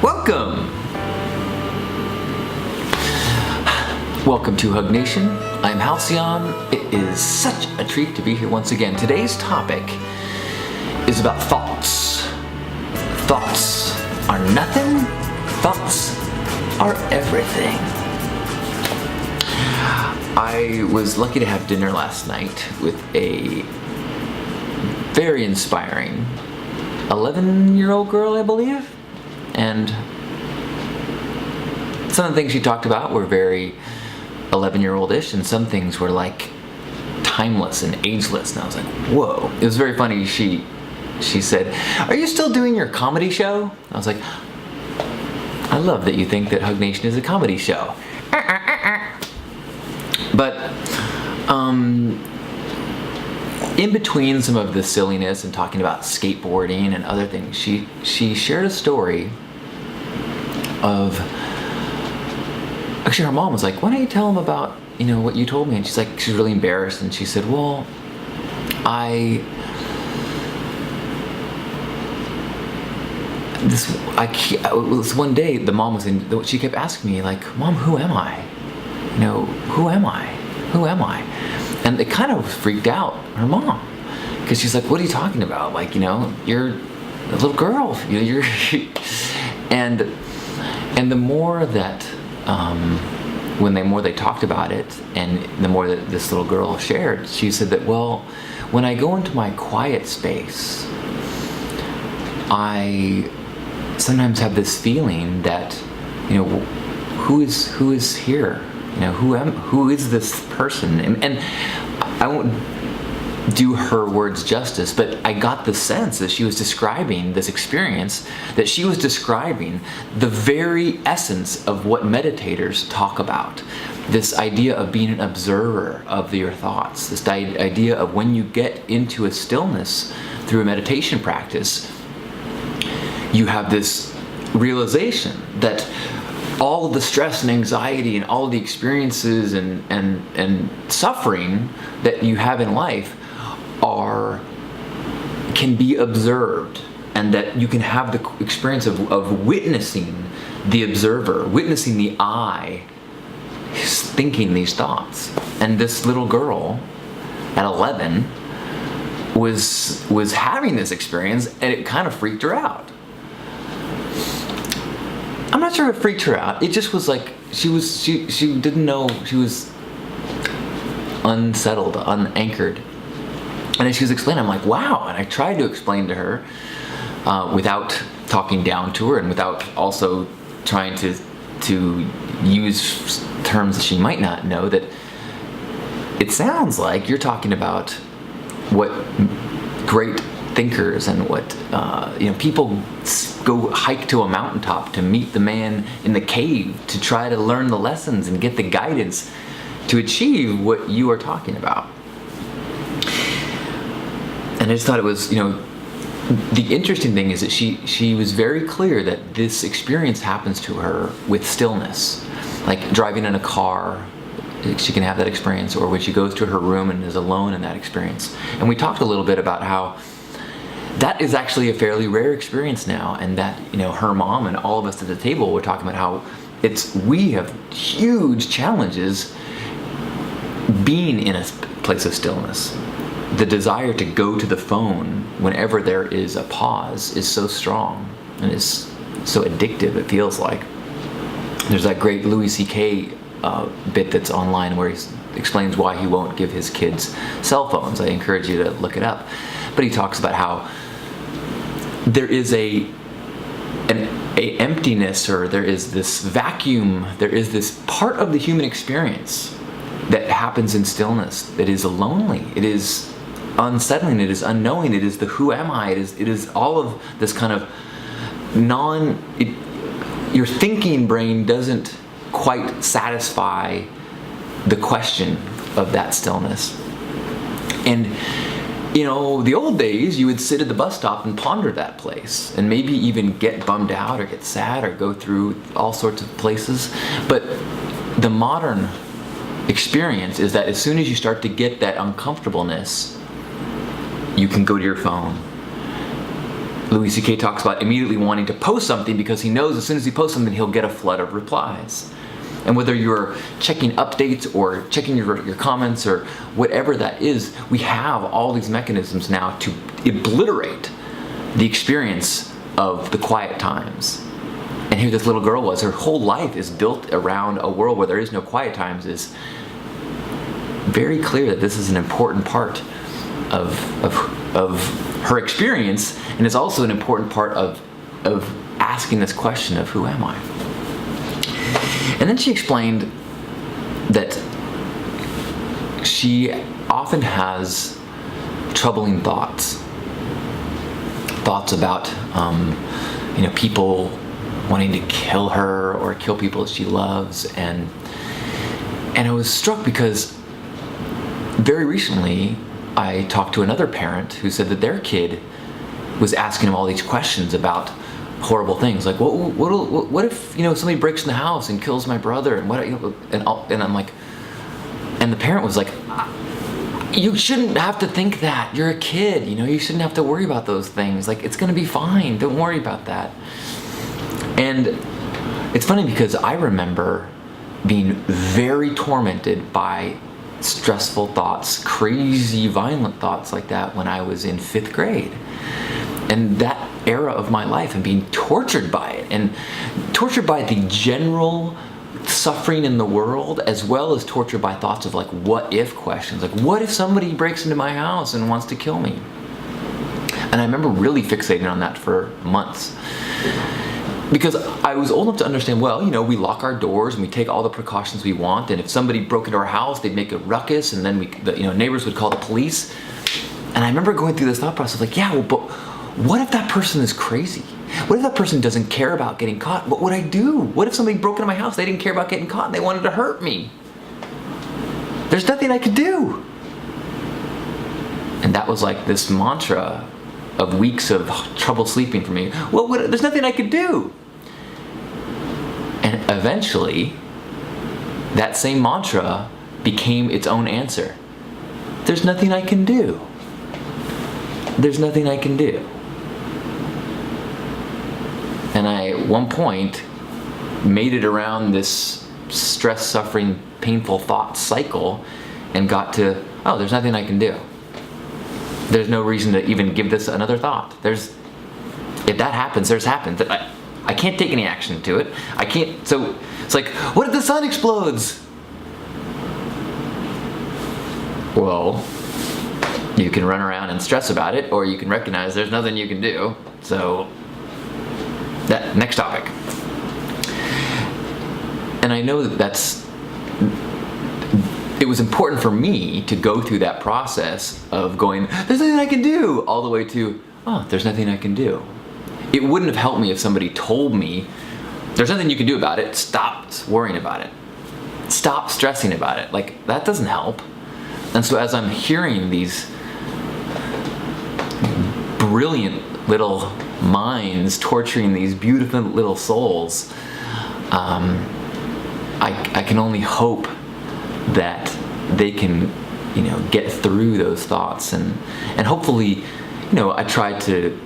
Welcome! Welcome to HugNation. I'm Halcyon. It is such a treat to be here once again. Today's topic is about thoughts. Thoughts are nothing. Thoughts are everything. I was lucky to have dinner last night with a very inspiring 11-year-old girl, I believe. And some of the things she talked about were very 11-year-old-ish, and some things were like timeless and ageless. And I was like, whoa. It was very funny. She said, "Are you still doing your comedy show?" I was like, I love that you think that HugNation is a comedy show. But in between some of the silliness and talking about skateboarding and other things, she shared a story of, actually her mom was like, "Why don't you tell him about, what you told me?" And she's like, she's really embarrassed, and she said, "Well, this one day the mom was in, she kept asking me like, Mom, who am I? Who am I? Who am I?" And it kind of freaked out her mom, because she's like, "What are you talking about? Like, you're a little girl, you're," and the more that, when they talked about it, and the more that this little girl shared, she said that, "Well, when I go into my quiet space, I sometimes have this feeling that, who is here? Who is this person?" And I won't do her words justice, but I got the sense that she was describing this experience, that she was describing the very essence of what meditators talk about. This idea of being an observer of your thoughts, this idea of when you get into a stillness through a meditation practice, you have this realization that all of the stress and anxiety and all of the experiences and suffering that you have in life can be observed, and that you can have the experience of witnessing the observer, witnessing the I thinking these thoughts. And this little girl at 11 was having this experience, and it kind of freaked her out. I'm not sure it freaked her out. It just was like she didn't know, she was unsettled, unanchored. And as she was explaining, I'm like, wow. And I tried to explain to her without talking down to her, and without also trying to use terms that she might not know, that it sounds like you're talking about what great thinkers and what people go hike to a mountaintop to meet the man in the cave, to try to learn the lessons and get the guidance to achieve what you are talking about. And I just thought it was, the interesting thing is that she was very clear that this experience happens to her with stillness. Like driving in a car, she can have that experience, or when she goes to her room and is alone in that experience. And we talked a little bit about how that is actually a fairly rare experience now, and that, her mom and all of us at the table were talking about how we have huge challenges being in a place of stillness. The desire to go to the phone whenever there is a pause is so strong, and is so addictive, it feels like. There's that great Louis C.K. Bit that's online where he explains why he won't give his kids cell phones. I encourage you to look it up. But he talks about how there is an emptiness, or there is this vacuum, there is this part of the human experience that happens in stillness that is lonely, it is unsettling, it is unknowing, it is the who am I, it is all of this kind of your thinking brain doesn't quite satisfy the question of that stillness. And the old days, you would sit at the bus stop and ponder that place, and maybe even get bummed out or get sad or go through all sorts of places. But the modern experience is that as soon as you start to get that uncomfortableness, you can go to your phone. Louis C.K. talks about immediately wanting to post something because he knows as soon as he posts something, he'll get a flood of replies. And whether you're checking updates or checking your comments or whatever that is, we have all these mechanisms now to obliterate the experience of the quiet times. And here this little girl was, her whole life is built around a world where there is no quiet times. Is very clear that this is an important part of her experience, and it's also an important part of asking this question of who am I? And then she explained that she often has troubling thoughts about people wanting to kill her or kill people that she loves, and I was struck because very recently I talked to another parent who said that their kid was asking him all these questions about horrible things, like what if somebody breaks in the house and kills my brother, and and I'm like, and the parent was like, you shouldn't have to think that, you're a kid, you shouldn't have to worry about those things, like it's gonna be fine, don't worry about that. And it's funny because I remember being very tormented by stressful thoughts, crazy violent thoughts like that when I was in 5th grade. And that era of my life, and being tortured by it, and tortured by the general suffering in the world, as well as tortured by thoughts of like what if questions, like what if somebody breaks into my house and wants to kill me. And I remember really fixating on that for months, because I was old enough to understand, well, we lock our doors and we take all the precautions we want, and if somebody broke into our house, they'd make a ruckus, and then neighbors would call the police. And I remember going through this thought process, like, yeah, well, but what if that person is crazy? What if that person doesn't care about getting caught? What would I do? What if somebody broke into my house, they didn't care about getting caught, and they wanted to hurt me? There's nothing I could do. And that was like this mantra of weeks of trouble sleeping for me. Well, there's nothing I could do. And eventually, that same mantra became its own answer. There's nothing I can do. There's nothing I can do. And I, at one point, made it around this stress, suffering, painful thought cycle and got to, oh, there's nothing I can do. There's no reason to even give this another thought. If that happens, there's happened. I can't take any action to it. I can't, so it's like, what if the sun explodes? Well, you can run around and stress about it, or you can recognize there's nothing you can do. So, next topic. And I know it was important for me to go through that process of going, there's nothing I can do, all the way to, oh, there's nothing I can do. It wouldn't have helped me if somebody told me, there's nothing you can do about it, stop worrying about it. Stop stressing about it. Like, that doesn't help. And so as I'm hearing these brilliant little minds torturing these beautiful little souls, I can only hope that they can, get through those thoughts, and hopefully, I tried to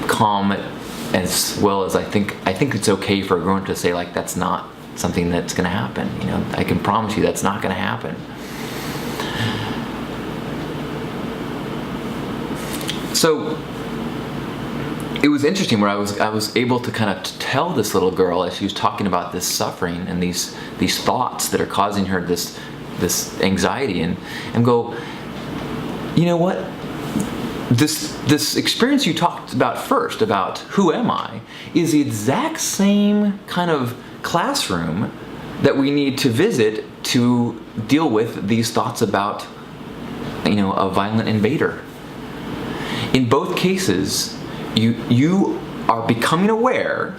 calm it as well as I think it's okay for a grown-up to say, like, that's not something that's going to happen. I can promise you that's not going to happen. So it was interesting where I was able to kind of tell this little girl, as she was talking about this suffering and these thoughts that are causing her this anxiety, and go, you know what? This experience you talked about first, about who am I, is the exact same kind of classroom that we need to visit to deal with these thoughts about, a violent invader. In both cases, you are becoming aware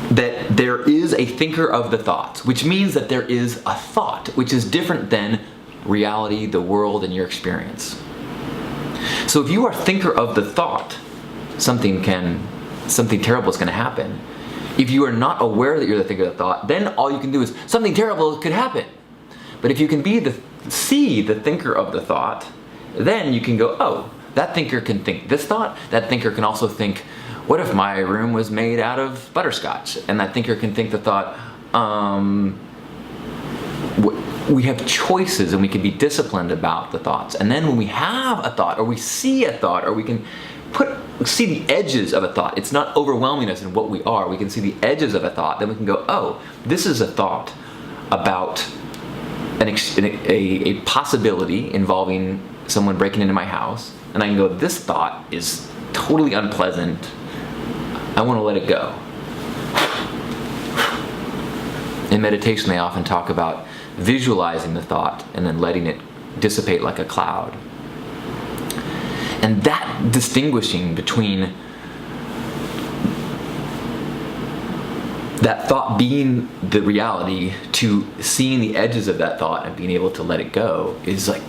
that there is a thinker of the thoughts, which means that there is a thought, which is different than reality, the world, and your experience. So if you are thinker of the thought, something terrible is going to happen. If you are not aware that you're the thinker of the thought, then all you can do is, something terrible could happen. But if you can see the thinker of the thought, then you can go, oh, that thinker can think this thought. That thinker can also think, what if my room was made out of butterscotch? And that thinker can think the thought, we have choices and we can be disciplined about the thoughts. And then when we have a thought, or we see a thought, or we can see the edges of a thought, it's not overwhelming us in what we are, we can see the edges of a thought, then we can go, oh, this is a thought about a possibility involving someone breaking into my house, and I can go, this thought is totally unpleasant, I want to let it go. In meditation, they often talk about visualizing the thought and then letting it dissipate like a cloud. And that distinguishing between that thought being the reality to seeing the edges of that thought and being able to let it go is like,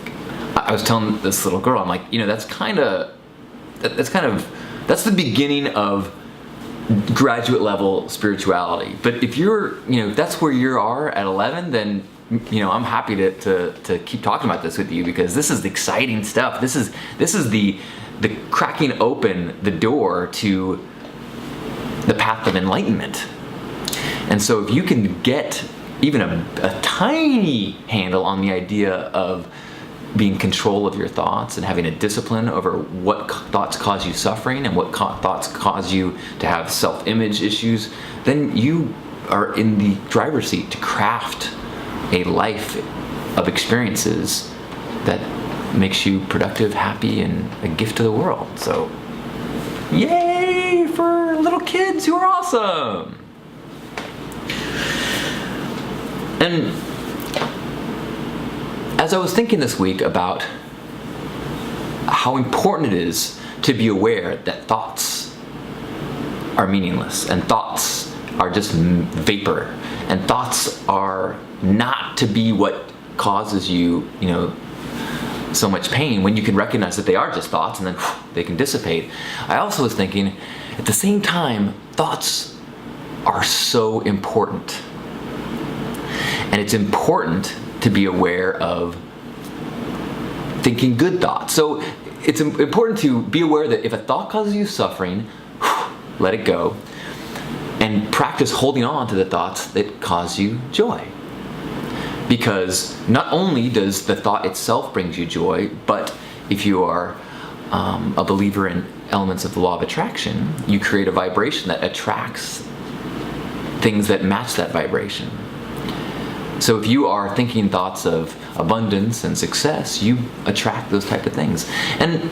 I was telling this little girl, I'm like, that's the beginning of graduate level spirituality. But if you're, if that's where you are at 11, then I'm happy to keep talking about this with you, because this is the exciting stuff. This is the cracking open the door to the path of enlightenment. And so if you can get even a tiny handle on the idea of being in control of your thoughts and having a discipline over what thoughts cause you suffering and what thoughts cause you to have self-image issues, then you are in the driver's seat to craft a life of experiences that makes you productive, happy, and a gift to the world. So, yay for little kids who are awesome! And as I was thinking this week about how important it is to be aware that thoughts are meaningless, and thoughts are just vapor, and thoughts are not to be what causes you, so much pain, when you can recognize that they are just thoughts and then they can dissipate. I also was thinking, at the same time, thoughts are so important. And it's important to be aware of thinking good thoughts. So it's important to be aware that if a thought causes you suffering, let it go, and practice holding on to the thoughts that cause you joy. Because not only does the thought itself bring you joy, but if you are a believer in elements of the law of attraction, you create a vibration that attracts things that match that vibration. So if you are thinking thoughts of abundance and success, you attract those type of things. And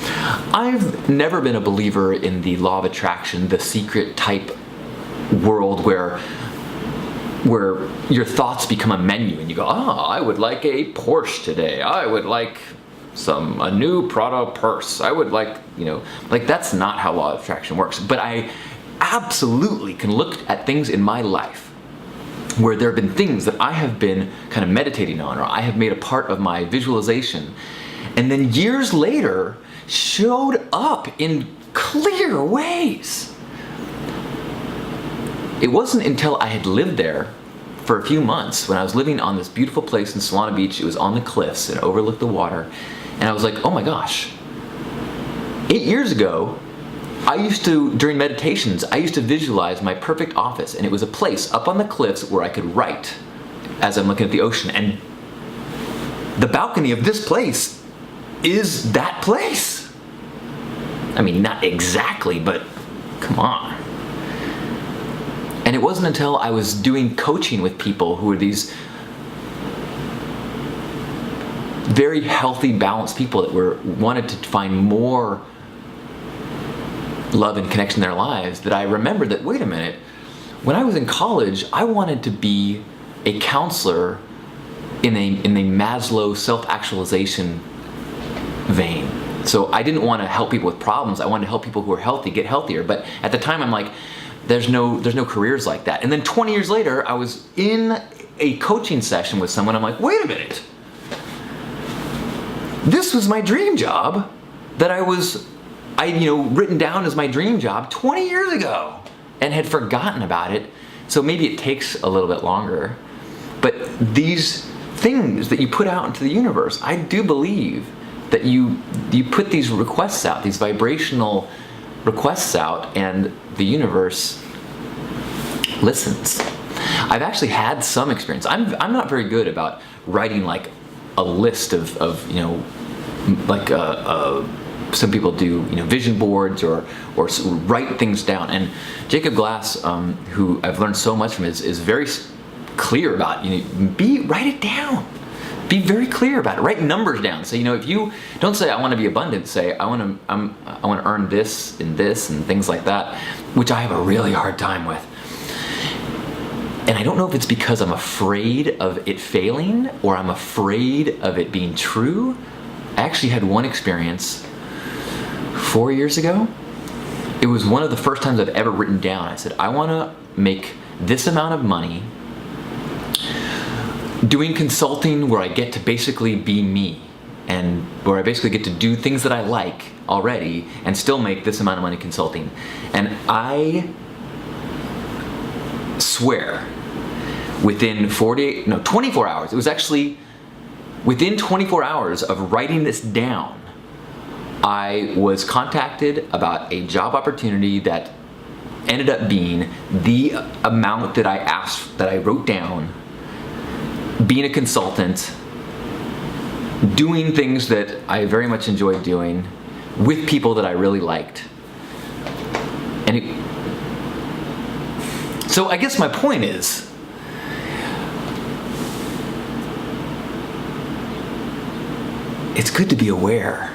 I've never been a believer in the law of attraction, the secret type world where your thoughts become a menu and you go, I would like a Porsche today. I would like a new Prada purse. I would like, that's not how law of attraction works. But I absolutely can look at things in my life where there have been things that I have been kind of meditating on, or I have made a part of my visualization, and then years later showed up in clear ways. It wasn't until I had lived there for a few months, when I was living on this beautiful place in Solana Beach. It was on the cliffs and overlooked the water, and I was like, oh my gosh, 8 years ago, during meditations, I used to visualize my perfect office, and it was a place up on the cliffs where I could write as I'm looking at the ocean. And the balcony of this place is that place. I mean, not exactly, but come on. And it wasn't until I was doing coaching with people who were these very healthy, balanced people that wanted to find more love and connection in their lives, that I remembered that, wait a minute, when I was in college, I wanted to be a counselor in a Maslow self-actualization vein. So I didn't want to help people with problems. I wanted to help people who are healthy get healthier. But at the time, I'm like, there's no careers like that. And then 20 years later, I was in a coaching session with someone. I'm like, wait a minute. This was my dream job that I written down as my dream job 20 years ago and had forgotten about it. So maybe it takes a little bit longer. But these things that you put out into the universe, I do believe, that you put these requests out, these vibrational requests out, and the universe listens. I've actually had some experience. I'm not very good about writing like a list of like some people do, vision boards or write things down. And Jacob Glass, who I've learned so much from, is very clear about, write it down. Be very clear about it. Write numbers down. So, if you don't say I want to be abundant, say I want to earn this and things like that, which I have a really hard time with. And I don't know if it's because I'm afraid of it failing or I'm afraid of it being true. I actually had one experience 4 years ago. It was one of the first times I've ever written down. I said, I want to make this amount of money doing consulting where I get to basically be me and where I basically get to do things that I like already and still make this amount of money consulting. And I swear within 24 hours, it was actually within 24 hours of writing this down, I was contacted about a job opportunity that ended up being the amount that I asked, that I wrote down, being a consultant, doing things that I very much enjoyed doing with people that I really liked. So I guess my point is, it's good to be aware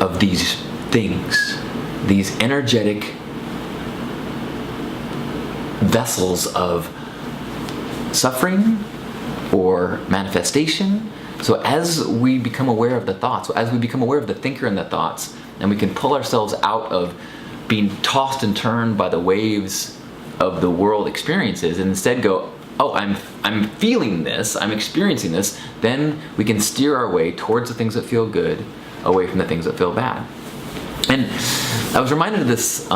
of these things, these energetic vessels of suffering or manifestation. So as we become aware of the thoughts, as we become aware of the thinker and the thoughts, and we can pull ourselves out of being tossed and turned by the waves of the world experiences and instead go, oh, I'm feeling this, I'm experiencing this, then we can steer our way towards the things that feel good, away from the things that feel bad. And I was reminded of this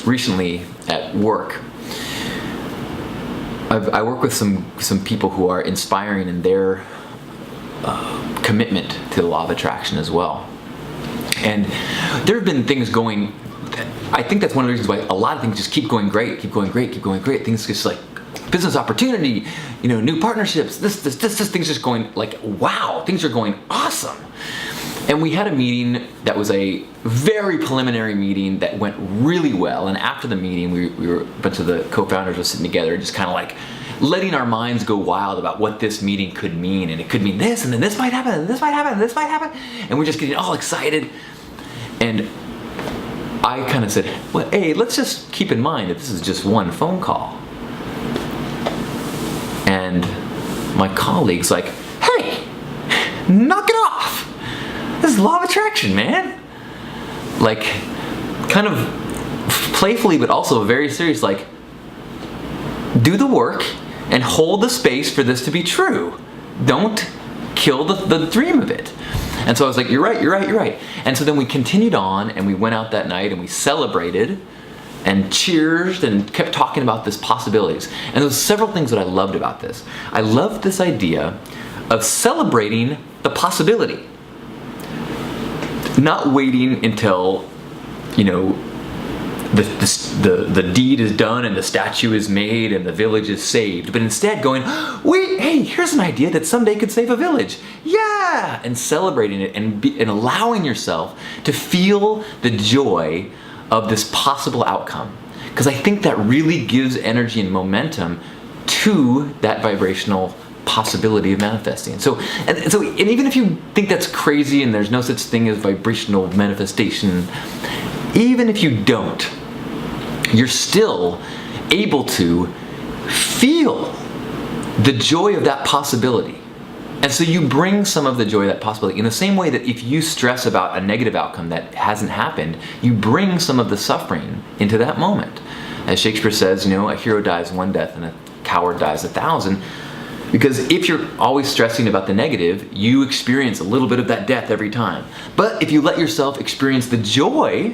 recently at work. I work with some people who are inspiring in their commitment to the law of attraction as well. And there have been things going, I think that's one of the reasons why a lot of things just keep going great. Things just like business opportunity, new partnerships, this thing's just going like, wow, things are going awesome. And we had a meeting that was a very preliminary meeting that went really well. And after the meeting, we were, a bunch of the co-founders were sitting together, just kind of like letting our minds go wild about what this meeting could mean. And it could mean this, and then this might happen, and this might happen, and this might happen. And we're just getting all excited. And I kind of said, well, hey, let's just keep in mind that this is just one phone call. And my colleague's like, hey, knock it off. This is law of attraction, man. Like, kind of playfully, but also very serious, like, do the work and hold the space for this to be true. Don't kill the dream of it. And so I was like, you're right. And so then we continued on and we went out that night and we celebrated and cheersed and kept talking about this possibilities. And there was several things that I loved about this. I loved this idea of celebrating the possibility. Not waiting until, the deed is done and the statue is made and the village is saved, but instead going, wait, hey, here's an idea that someday could save a village. Yeah! And celebrating it and allowing yourself to feel the joy of this possible outcome. Because I think that really gives energy and momentum to that vibrational possibility of manifesting. So even if you think that's crazy and there's no such thing as vibrational manifestation, even if you don't, you're still able to feel the joy of that possibility. And so you bring some of the joy of that possibility in the same way that if you stress about a negative outcome that hasn't happened, you bring some of the suffering into that moment. As Shakespeare says, a hero dies one death and a coward dies 1,000. Because if you're always stressing about the negative, you experience a little bit of that death every time. But if you let yourself experience the joy,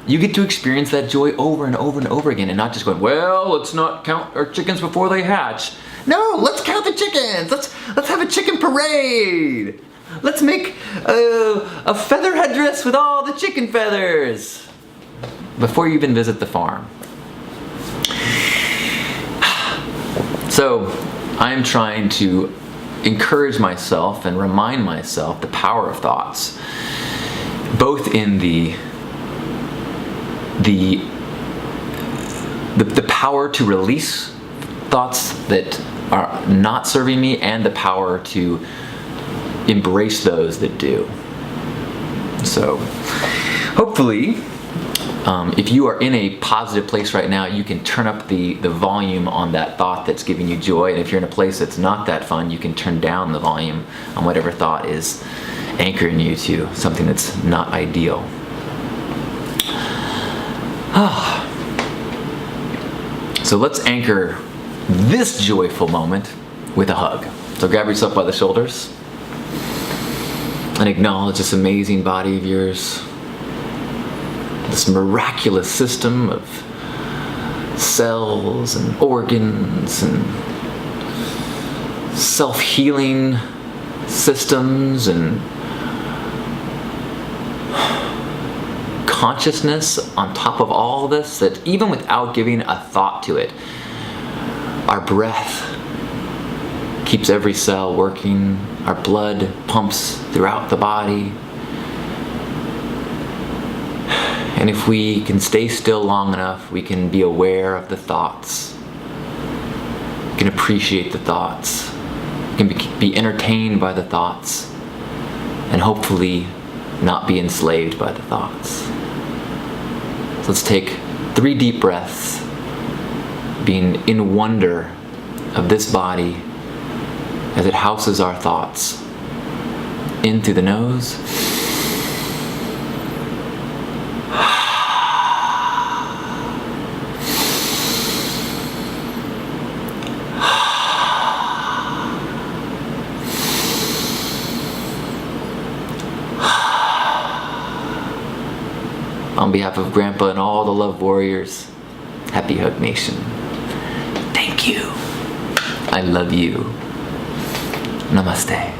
you get to experience that joy over and over and over again, and not just going, well, let's not count our chickens before they hatch. No, let's count the chickens. Let's have a chicken parade. Let's make a feather headdress with all the chicken feathers before you even visit the farm. So I'm trying to encourage myself and remind myself the power of thoughts, both in the power to release thoughts that are not serving me, and the power to embrace those that do. So hopefully, if you are in a positive place right now, you can turn up the volume on that thought that's giving you joy. And if you're in a place that's not that fun, you can turn down the volume on whatever thought is anchoring you to something that's not ideal. So let's anchor this joyful moment with a hug. So grab yourself by the shoulders and acknowledge this amazing body of yours, this miraculous system of cells and organs and self-healing systems and consciousness on top of all this, that even without giving a thought to it, our breath keeps every cell working, our blood pumps throughout the body. And if we can stay still long enough, we can be aware of the thoughts. We can appreciate the thoughts. We can be entertained by the thoughts. And hopefully not be enslaved by the thoughts. So let's take 3 deep breaths, being in wonder of this body as it houses our thoughts. In through the nose. On behalf of Grandpa and all the love warriors, happy HugNation. Thank you. I love you. Namaste.